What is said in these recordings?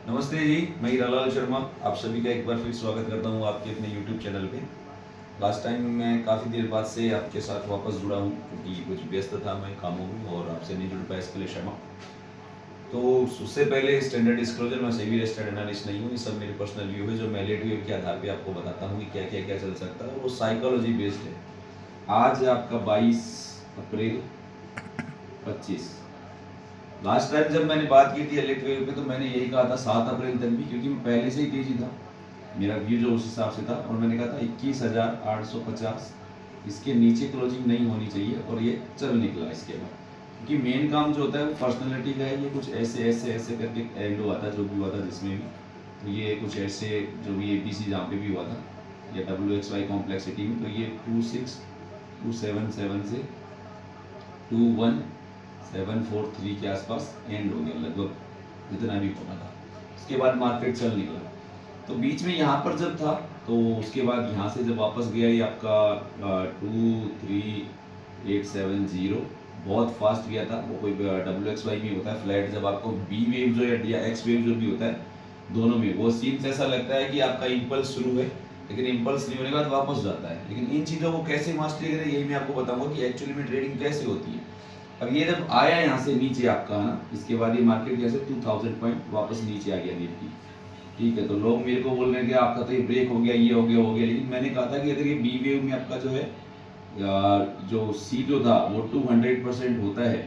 नमस्ते जी, मैं हीरालाल शर्मा आप सभी का एक बार फिर स्वागत करता हूँ आपके अपने YouTube चैनल पे। लास्ट टाइम मैं काफ़ी देर बाद से आपके साथ वापस जुड़ा हूँ क्योंकि कुछ व्यस्त था मैं कामों में और आपसे नहीं जुड़ पाया, इसके लिए क्षमा। तो उससे पहले स्टैंडर्ड डिस्क्लोजर, मैं सेबी रजिस्टर्ड एनालिस्ट नहीं हूँ। ये सब मेरे पर्सनल व्यू है जो मैं लेट व्यू के आधार पे आपको बताता हूँ कि क्या क्या क्या चल सकता है, और वो साइकोलॉजी बेस्ड है। आज आपका 22 अप्रैल 25। लास्ट टाइम जब मैंने बात की थी लेट व्यू पे तो मैंने यही कहा था 7 अप्रैल तक भी, क्योंकि मैं पहले से ही तेजी था, मेरा व्यू जो उस हिसाब से था, और मैंने कहा था 21,850 इसके नीचे क्लोजिंग नहीं होनी चाहिए, और ये चल निकला इसके बाद। क्योंकि मेन काम जो होता है वो पर्सनैलिटी का है, ये कुछ ऐसे ऐसे ऐसे करके एंड हुआ था जो भी हुआ था जिसमें भी, तो ये कुछ ऐसे जो भी ABC जहाँ पे भी हुआ था या WXY कॉम्प्लेक्सिटी में, तो ये 26,277 से 21,743 के आसपास एंड हो गया लगभग, जितना भी होना था। उसके बाद मार्केट चल निकला, तो बीच में यहाँ पर जब था तो उसके बाद यहाँ से जब वापस गया ये आपका 23,870 बहुत फास्ट गया था। वो कोई WXY में होता है फ्लैट, जब आपको B वेव जो या X वेव जो भी होता है, दोनों में वो सीन्स ऐसा लगता है कि आपका इम्पल्स शुरू है लेकिन इम्पल्स नहीं होने के बाद वापस जाता है। लेकिन इन चीज़ों को कैसे मास्टरी करें यही मैं आपको बताऊंगा कि एक्चुअली में ट्रेडिंग कैसे होती है। अब ये जब आया यहाँ से नीचे आपका ना, इसके बाद ये मार्केट जैसे 2000 पॉइंट वापस नीचे आ गया निफ्टी, ठीक है। तो लोग मेरे को बोल रहे हैं कि आपका तो ये ब्रेक हो गया, ये हो गया, हो गया, लेकिन मैंने कहा था कि अगर ये बी वेव में आपका जो है जो सी जो था वो 200% होता है,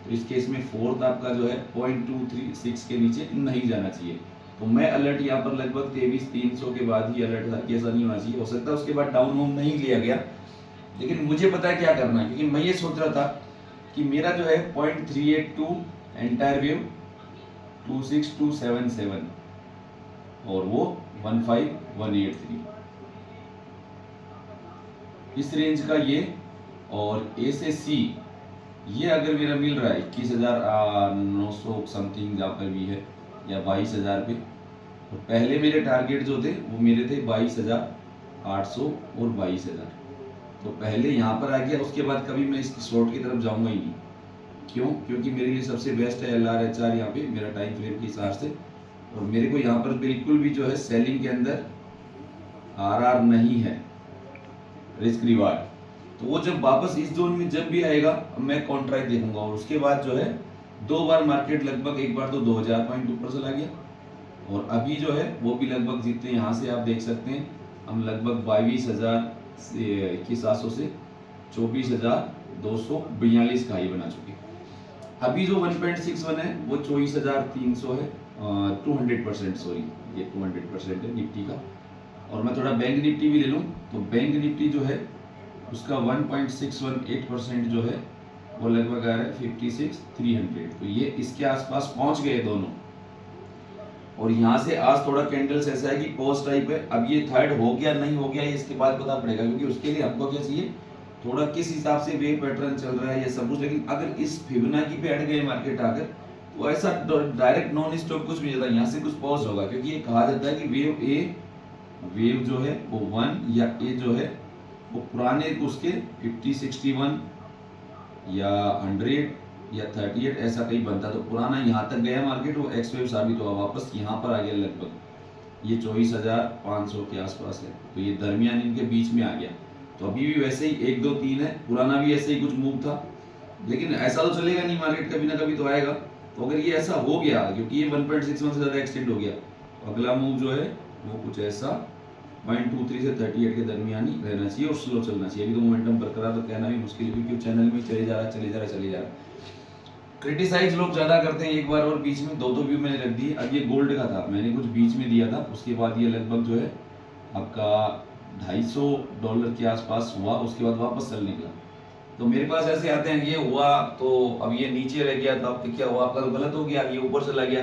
तो इस केस में फोर्थ आपका जो है 0.236 के नीचे नहीं जाना चाहिए। तो मैं अलर्ट यहाँ पर लगभग 23,300 के बाद ही अलर्ट था कि ऐसा नहीं होना चाहिए। हो सकता है उसके बाद डाउन होम नहीं लिया गया, लेकिन मुझे पता है क्या करना है, क्योंकि मैं ये सोच रहा था कि मेरा जो है 0.382 एंटायर वेव 26277 और वो 15183 इस रेंज का ये, और ए से सी ये अगर मेरा मिल रहा है 21,900 समथिंग जहाँ पर भी है, या 22,000 पे, तो पहले मेरे टारगेट जो थे वो मेरे थे 22,800 और 22,000। तो पहले यहाँ पर आ गया, उसके बाद कभी मैं इसकी शॉर्ट की तरफ जाऊंगा ही नहीं। क्यों? क्योंकि मेरे लिए सबसे बेस्ट है LRHR यहाँ पे मेरा टाइम फ्रेम के हिसाब से, और मेरे को यहाँ पर बिल्कुल भी जो है सेलिंग के अंदर RR नहीं है, रिस्क रिवार्ड। तो वो जब वापस इस जोन में जब भी आएगा मैं कॉन्ट्रैक्ट देखूंगा, और उसके बाद जो है 2 बार मार्केट लगभग, एक बार तो 2000 पॉइंट ऊपर चला गया, और अभी जो है वो भी लगभग जितने यहाँ से आप देख सकते हैं, हम लगभग 22,000 से 21,700 से 24,242 का हाई बना चुके। अभी जो 1.61 है वो 24,300 है, 200% सॉरी, ये 200% है निफ्टी का। और मैं थोड़ा बैंक निफ्टी भी ले लूँ तो बैंक निफ्टी जो है उसका 1.618% जो है वो लगभग आ रहा है 56,300। तो ये इसके आसपास पहुंच गए दोनों, और यहाँ से आज थोड़ा कैंडल्स ऐसा है कि पॉज टाइप है। अब ये थर्ड हो गया नहीं हो गया ये इसके बाद पता पड़ेगा, क्योंकि उसके लिए हमको क्या चाहिए, थोड़ा किस हिसाब से वेव पैटर्न चल रहा है ये सब कुछ। लेकिन अगर इस फिबोनाची पे अट गए मार्केट आकर, तो ऐसा डायरेक्ट नॉन स्टॉप कुछ भी जाता है, यहाँ से कुछ पॉज होगा, क्योंकि ये कहा जाता है कि वेव जो है वो 1 या ए जो है वो पुराने उसके 50, 61 या 100 या 38 ऐसा कहीं बनता, तो पुराना यहाँ तक गया मार्केट, वो एक्स वेव साबित हुआ, वापस यहाँ पर आ गया लगभग ये 24,500 के आसपास है। तो ये दरमियान इनके बीच में आ गया। तो अभी भी वैसे ही 1 2 3 है, पुराना भी ऐसे ही कुछ मूव था, लेकिन ऐसा तो चलेगा नहीं, मार्केट कभी ना कभी तो आएगा। तो अगर ये ऐसा हो गया, क्योंकि ये 1.61 से ज़्यादा एक्सटेंड हो गया, तो अगला मूव जो है वो कुछ ऐसा 0.23 से 38 के दरमियान ही रहना चाहिए और स्लो चलना चाहिए। अभी तो मोमेंटम बरकरार तो कहना भी मुश्किल है, क्योंकि चैनल में चले जा रहा है। क्रिटिसाइज लोग ज्यादा करते हैं, एक बार और बीच में 2 व्यू मैंने रख दिए। अब ये गोल्ड का था, मैंने कुछ बीच में दिया था, उसके बाद ये लगभग जो है आपका $250 के आसपास हुआ, उसके बाद वापस चल निकला। तो मेरे पास ऐसे आते हैं, ये हुआ तो अब ये नीचे रह गया था, तो क्या हुआ, आपका तो गलत हो गया, ये ऊपर चला गया।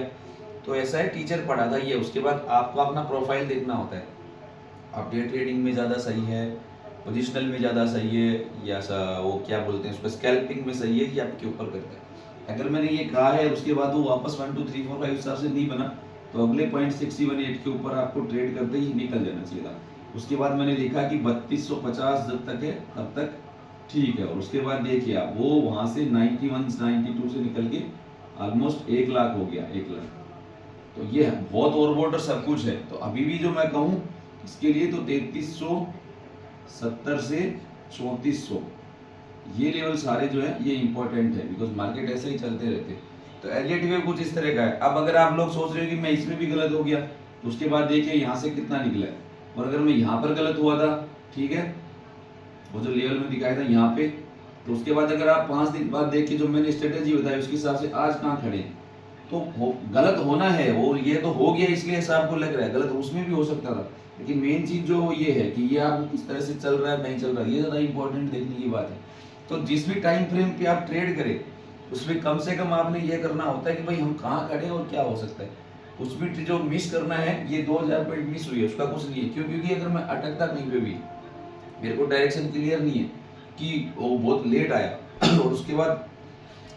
तो ऐसा है, टीचर पढ़ा था ये। उसके बाद आपको अपना प्रोफाइल देखना होता है, आप डे ट्रेडिंग में ज़्यादा सही है, पोजिशनल में ज़्यादा सही है, या वो क्या बोलते हैं उसको, स्कैल्पिंग में सही है, कि आपके ऊपर करता है। अगर मैंने ये कहा है उसके बाद वो वापस 1 2 3 4 5 हिसाब से नहीं बना, तो अगले 0.618 के ऊपर आपको ट्रेड करते ही निकल जाना चाहिए था। उसके बाद मैंने देखा कि 3250 जब तक है तब तक ठीक है, और उसके बाद देखिए आप वो वहाँ से 91 92 से निकल के ऑलमोस्ट 1 लाख हो गया, 1 लाख। तो ये बहुत ओवरबॉट और सब कुछ है। तो अभी भी जो मैं कहूँ इसके लिए तो 3370 से 3400 ये लेवल सारे जो है ये इंपॉर्टेंट है, बिकॉज मार्केट ऐसे ही चलते रहते। तो एलियट वेव कुछ इस तरह का है। अब अगर आप लोग सोच रहे हो कि मैं इसमें भी गलत हो गया, तो उसके बाद देखिए यहाँ से कितना निकला है, और अगर मैं यहाँ पर गलत हुआ था, ठीक है, वो जो लेवल में दिखाया था यहाँ पे, तो उसके बाद अगर आप 5 दिन बाद देख के जो मैंने स्ट्रेटेजी बताई उसके हिसाब से आज कहाँ खड़े हैं, तो गलत होना है वो, ये तो हो गया इसलिए ऐसा आपको लग रहा है, गलत उसमें भी हो सकता था। लेकिन मेन चीज जो ये है कि ये आपको किस तरह से चल रहा है नहीं चल रहा है, ये ज्यादा इंपॉर्टेंट देखने की बात है। तो जिस भी टाइम फ्रेम पे आप ट्रेड करें उसमें कम से कम आपने ये करना होता है कि भाई हम कहाँ खड़े हैं और क्या हो सकता है। उसमें जो मिस करना है, ये 2000 पॉइंट मिस हुई है उसका कुछ नहीं है, क्यों? क्योंकि अगर मैं अटकता कहीं पे भी, मेरे को डायरेक्शन क्लियर नहीं है कि वो बहुत लेट आया और उसके बाद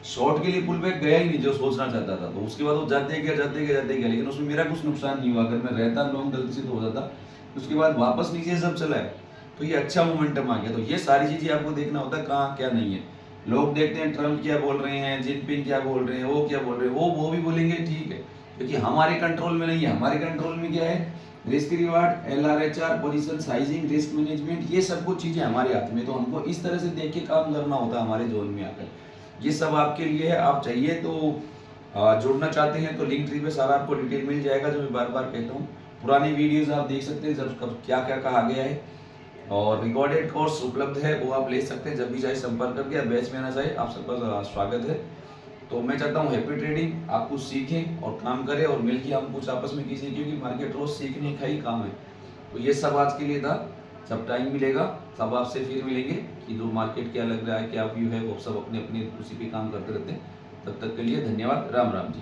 शॉर्ट के लिए पुल बैक गया ही नहीं जो सोचना चाहता था, तो उसके बाद वो जाते गया, लेकिन उसमें मेरा कुछ नुकसान नहीं हुआ। अगर मैं रहता लॉन्ग गलती से तो हो जाता, उसके बाद वापस नीचे सब चला है, तो ये अच्छा मोमेंटम आ गया। तो ये सारी चीजें आपको देखना होता है कहाँ क्या नहीं है। लोग देखते हैं ट्रम्प क्या बोल रहे हैं, जिनपिंग क्या बोल रहे हैं, वो क्या बोल रहे हैं, वो भी बोलेंगे, ठीक है, क्योंकि हमारे कंट्रोल में नहीं है। हमारे कंट्रोल में क्या है? Risk reward, LRHR, position sizing, risk management, ये सब कुछ चीजें हमारे हाथ में। तो हमको इस तरह से देख के काम करना होता है हमारे जोन में आकर। ये सब आपके लिए है। आप चाहिए तो जुड़ना चाहते हैं तो लिंक ट्री पे सारा आपको डिटेल मिल जाएगा, जो मैं बार बार कहता हूँ। पुरानी वीडियोस आप देख सकते हैं जब कब क्या क्या कहा गया है, और रिकॉर्डेड कोर्स उपलब्ध है, वो आप ले सकते हैं। जब भी चाहे संपर्क करके आप बैच में आना चाहे, आप सबका स्वागत है। तो मैं चाहता हूँ हैप्पी ट्रेडिंग, आप कुछ सीखें और काम करें, और मिलकर हम कुछ आपस में सीखें, क्योंकि मार्केट रोज सीखने का ही काम है। तो ये सब आज के लिए था। जब टाइम मिलेगा तब आपसे फिर मिलेंगे कि जो मार्केट क्या लग रहा है, क्या व्यू है, वो सब अपने अपने उसी पे काम करते रहते हैं। तब तक के लिए धन्यवाद। राम राम जी।